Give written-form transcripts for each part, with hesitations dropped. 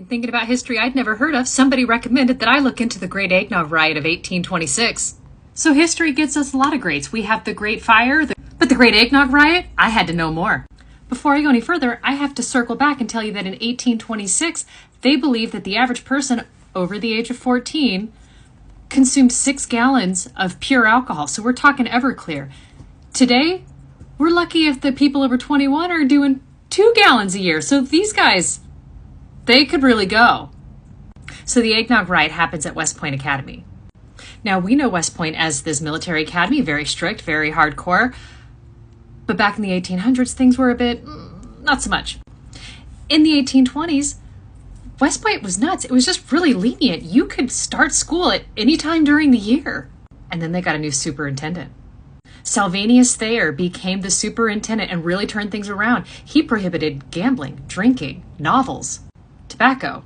thinking about history I'd never heard of, somebody recommended that I look into the Great Eggnog Riot of 1826. So history gets us a lot of greats. We have the Great Fire, but the Great Eggnog Riot, I had to know more. Before I go any further, I have to circle back and tell you that in 1826, they believed that the average person over the age of 14 consumed 6 gallons of pure alcohol. So we're talking Everclear. Today, we're lucky if the people over 21 are doing 2 gallons a year. So these guys, they could really go. So the Eggnog Riot happens at Westpoint Academy. Now, we know West Point as this military academy, very strict, very hardcore. But back in the 1800s, things were a bit, not so much. In the 1820s, West Point was nuts. It was just really lenient. You could start school at any time during the year. And then they got a new superintendent. Salvanius Thayer became the superintendent and really turned things around. He prohibited gambling, drinking, novels, tobacco.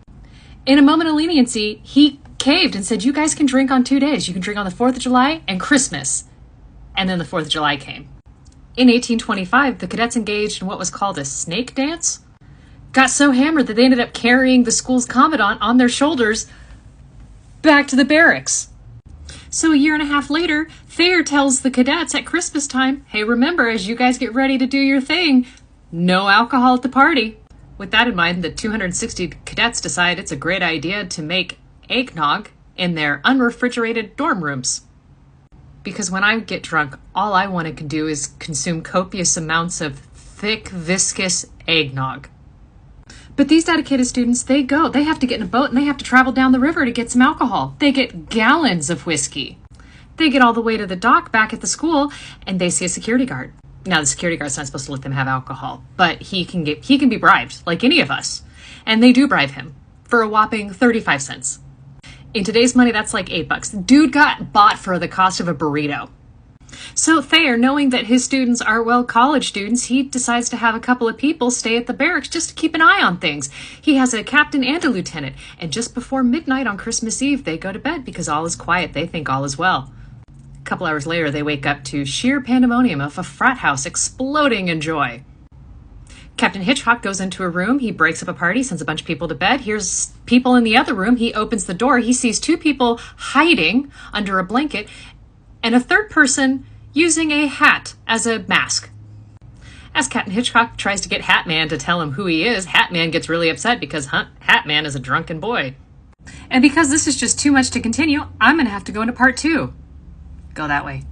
In a moment of leniency, he caved and said, you guys can drink on 2 days. You can drink on the 4th of July and Christmas. And then the 4th of July came. In 1825, the cadets engaged in what was called a snake dance. Got so hammered that they ended up carrying the school's commandant on their shoulders back to the barracks. So a year and a half later, Thayer tells the cadets at Christmas time, hey, remember, as you guys get ready to do your thing, no alcohol at the party. With that in mind, the 260 cadets decide it's a great idea to make eggnog in their unrefrigerated dorm rooms. Because when I get drunk, all I want to do is consume copious amounts of thick, viscous eggnog. But these dedicated students, they have to get in a boat and they have to travel down the river to get some alcohol. They get gallons of whiskey. They get all the way to the dock back at the school and they see a security guard. Now, the security guard's not supposed to let them have alcohol, but he can be bribed, like any of us. And they do bribe him for a whopping 35 cents. In today's money, that's like $8. Dude got bought for the cost of a burrito. So Thayer, knowing that his students are, well, college students, he decides to have a couple of people stay at the barracks just to keep an eye on things. He has a captain and a lieutenant. And just before midnight on Christmas Eve, they go to bed because all is quiet. They think all is well. A couple hours later, they wake up to sheer pandemonium of a frat house exploding in joy. Captain Hitchcock goes into a room. He breaks up a party, sends a bunch of people to bed. Here's people in the other room. He opens the door. He sees 2 people hiding under a blanket and a third person using a hat as a mask. As Captain Hitchcock tries to get Hat Man to tell him who he is, Hat Man gets really upset because Hat Man is a drunken boy. And because this is just too much to continue, I'm going to have to go into part 2. Go that way.